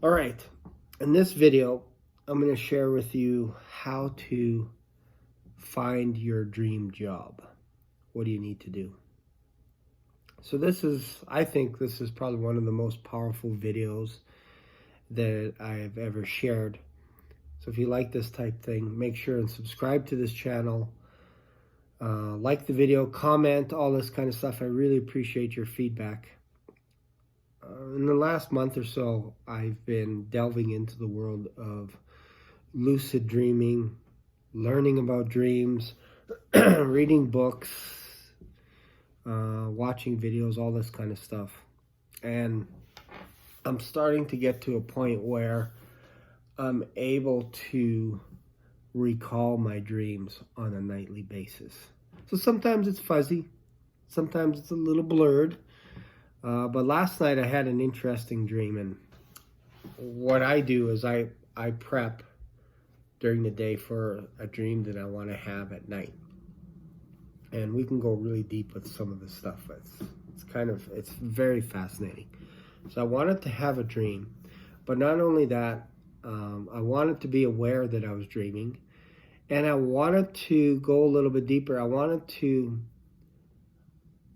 All right, in this video, I'm going to share with you how to find your dream job. What do you need to do? So I think this is probably one of the most powerful videos that I've ever shared. So if you like this type thing, make sure and subscribe to this channel. Like the video, comment, all this kind of stuff. I really appreciate your feedback. In the last month or so, I've been delving into the world of lucid dreaming, learning about dreams, reading books, watching videos, all this kind of stuff. And I'm starting to get to a point where I'm able to recall my dreams on a nightly basis. So sometimes it's fuzzy, sometimes it's a little blurred. But last night I had an interesting dream, and what I do is I prep during the day for a dream that I want to have at night. And we can go really deep with some of this stuff. It's very fascinating. So I wanted to have a dream, but not only that, I wanted to be aware that I was dreaming, and I wanted to go a little bit deeper. I wanted to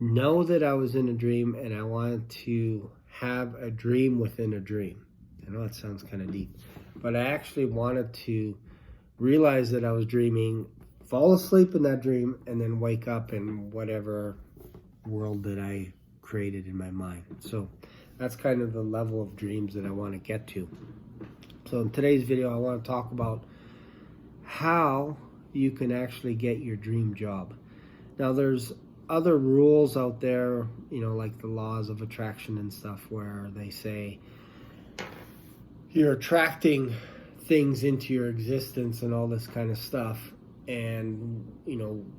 know that I was in a dream, and I wanted to have a dream within a dream. I know it sounds kind of deep, but I actually wanted to realize that I was dreaming, fall asleep in that dream, and then wake up in whatever world that I created in my mind. So that's kind of the level of dreams that I want to get to. So in today's video, I want to talk about how you can actually get your dream job. Now, there's other rules out there, like the laws of attraction and stuff, where they say you're attracting things into your existence and all this kind of stuff, and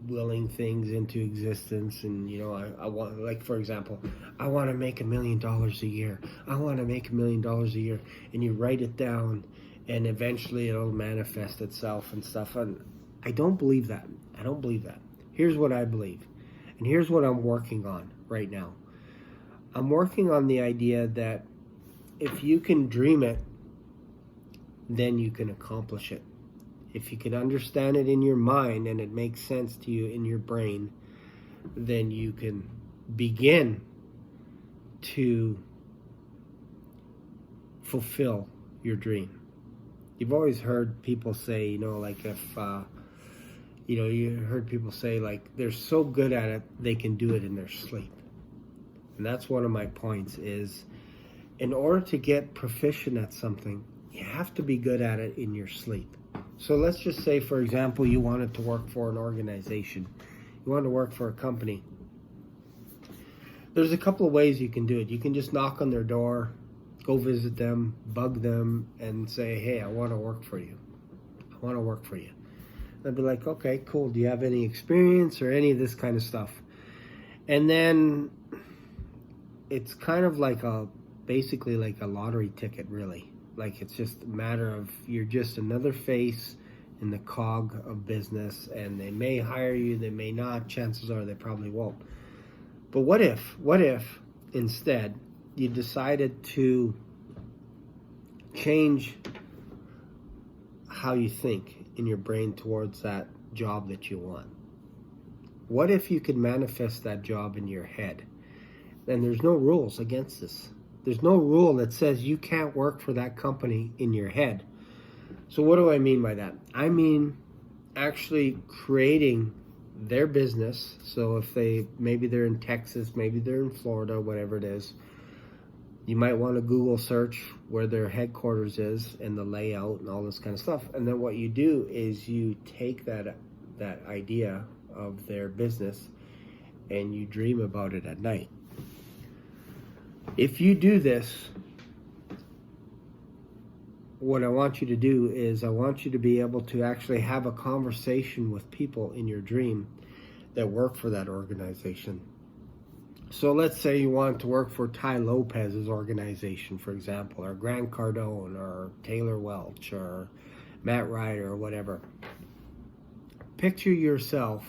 willing things into existence. And I want, like, for example, I want to make $1 million a year. I want to make $1 million a year, and you write it down, and eventually it'll manifest itself and stuff. And I don't believe that. Here's what I believe, and here's what I'm working on right now. I'm working on the idea that if you can dream it, then you can accomplish it. If you can understand it in your mind and it makes sense to you in your brain, then you can begin to fulfill your dream. You've always heard people say, like if, you heard people say, like, they're so good at it, they can do it in their sleep. And that's one of my points is, in order to get proficient at something, you have to be good at it in your sleep. So let's just say, for example, you wanted to work for an organization. You want to work for a company. There's a couple of ways you can do it. You can just knock on their door, go visit them, bug them, and say, hey, I want to work for you. They'll be like, okay, cool. Do you have any experience or any of this kind of stuff? And then it's kind of like basically like a lottery ticket, really. Like, it's just a matter of, you're just another face in the cog of business, and they may hire you, they may not. Chances are they probably won't. But what if instead you decided to change how you think in your brain towards that job that you want? What if you could manifest that job in your head? And there's no rules against this. There's no rule that says you can't work for that company in your head. So what do I mean by that? I mean actually creating their business. So if maybe they're in Texas, maybe they're in Florida, whatever it is, you might want to Google search where their headquarters is and the layout and all this kind of stuff. And then what you do is you take that idea of their business and you dream about it at night. If you do this, what I want you to do is I want you to be able to actually have a conversation with people in your dream that work for that organization. So let's say you want to work for Ty Lopez's organization, for example, or Grant Cardone, or Taylor Welch, or Matt Ryder, or whatever. Picture yourself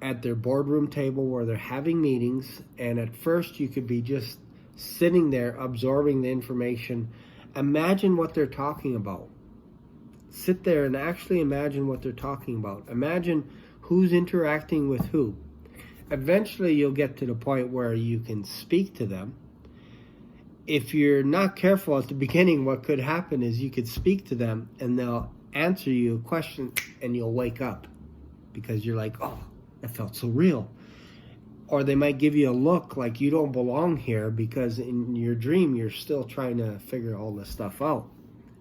at their boardroom table where they're having meetings, and at first you could be just sitting there absorbing the information. Imagine what they're talking about. Sit there and actually imagine what they're talking about. Imagine who's interacting with who. Eventually you'll get to the point where you can speak to them. If you're not careful at the beginning, what could happen is you could speak to them and they'll answer you a question and you'll wake up because you're like, oh, that felt so real. Or they might give you a look like you don't belong here because in your dream you're still trying to figure all this stuff out.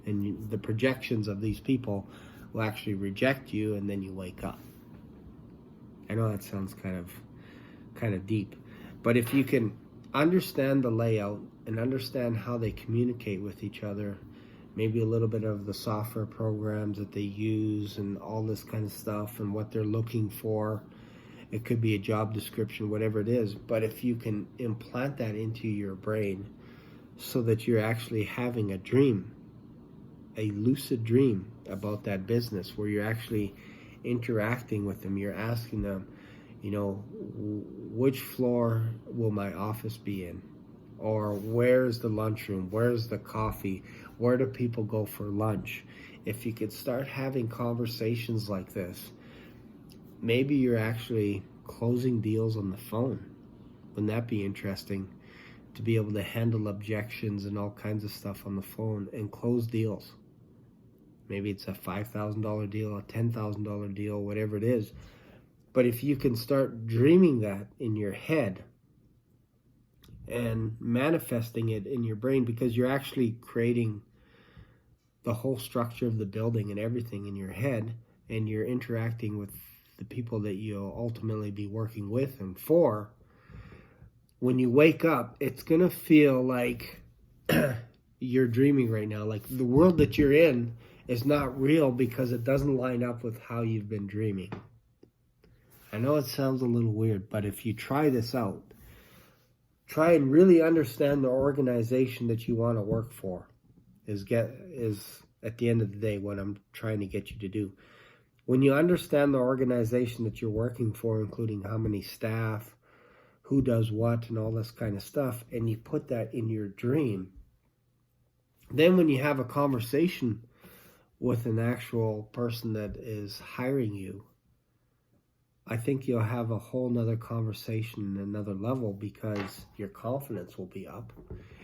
And the projections of these people will actually reject you, and then you wake up. I know that sounds kind of deep, but if you can understand the layout and understand how they communicate with each other, maybe a little bit of the software programs that they use and all this kind of stuff and what they're looking for. It could be a job description, whatever it is, but if you can implant that into your brain so that you're actually having a dream, a lucid dream about that business where you're actually interacting with them, you're asking them, which floor will my office be in? Or where's the lunchroom? Where's the coffee? Where do people go for lunch? If you could start having conversations like this, maybe you're actually closing deals on the phone. Wouldn't that be interesting? To be able to handle objections and all kinds of stuff on the phone and close deals. Maybe it's a $5,000 deal, a $10,000 deal, whatever it is. But if you can start dreaming that in your head and manifesting it in your brain, because you're actually creating the whole structure of the building and everything in your head, and you're interacting with the people that you'll ultimately be working with and for, when you wake up, it's going to feel like you're dreaming right now. Like the world that you're in is not real because it doesn't line up with how you've been dreaming. I know it sounds a little weird, but if you try this out, try and really understand the organization that you want to work for is at the end of the day what I'm trying to get you to do. When you understand the organization that you're working for, including how many staff, who does what, and all this kind of stuff, and you put that in your dream, then when you have a conversation with an actual person that is hiring you, I think you'll have a whole nother conversation, another level, because your confidence will be up.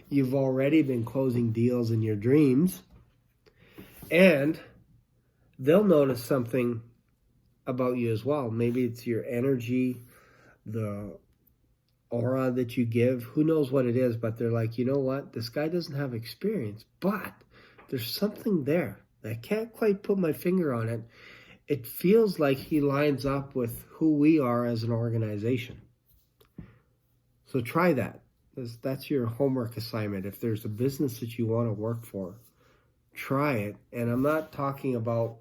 You've already been closing deals in your dreams, and they'll notice something about you as well. Maybe it's your energy, the aura that you give. Who knows what it is, but they're like, you know what? This guy doesn't have experience, but there's something there. I can't quite put my finger on it. It feels like he lines up with who we are as an organization. So try that. That's your homework assignment. If there's a business that you want to work for, try it. And I'm not talking about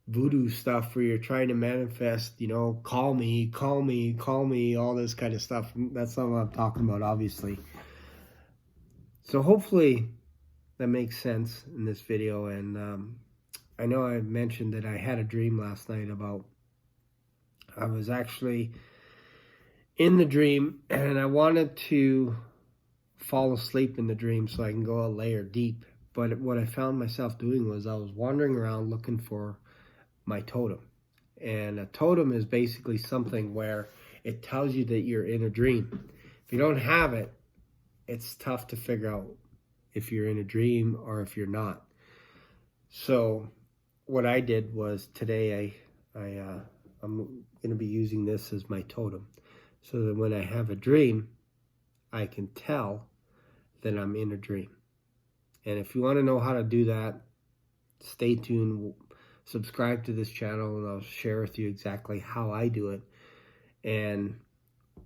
voodoo stuff where you're trying to manifest, call me, all this kind of stuff. That's not what I'm talking about, obviously. So hopefully that makes sense in this video. And I know I mentioned that I had a dream last night about, I was actually in the dream and I wanted to fall asleep in the dream so I can go a layer deep. But what I found myself doing was I was wandering around looking for my totem. And a totem is basically something where it tells you that you're in a dream. If you don't have it, it's tough to figure out if you're in a dream or if you're not. So what I did was today I'm going to be using this as my totem, so that when I have a dream, I can tell that I'm in a dream. And if you want to know how to do that, stay tuned. Subscribe to this channel and I'll share with you exactly how I do it and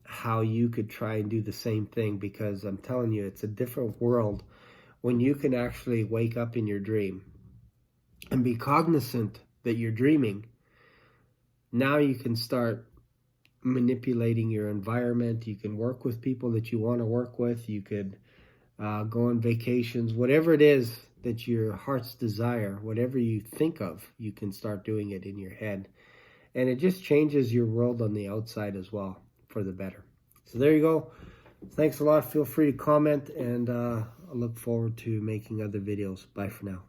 how you could try and do the same thing, because I'm telling you, it's a different world when you can actually wake up in your dream and be cognizant that you're dreaming. Now you can start manipulating your environment. You can work with people that you want to work with. You could go on vacations, whatever it is that your heart's desire, whatever you think of, you can start doing it in your head. And it just changes your world on the outside as well for the better. So there you go. Thanks a lot. Feel free to comment, and I look forward to making other videos. Bye for now.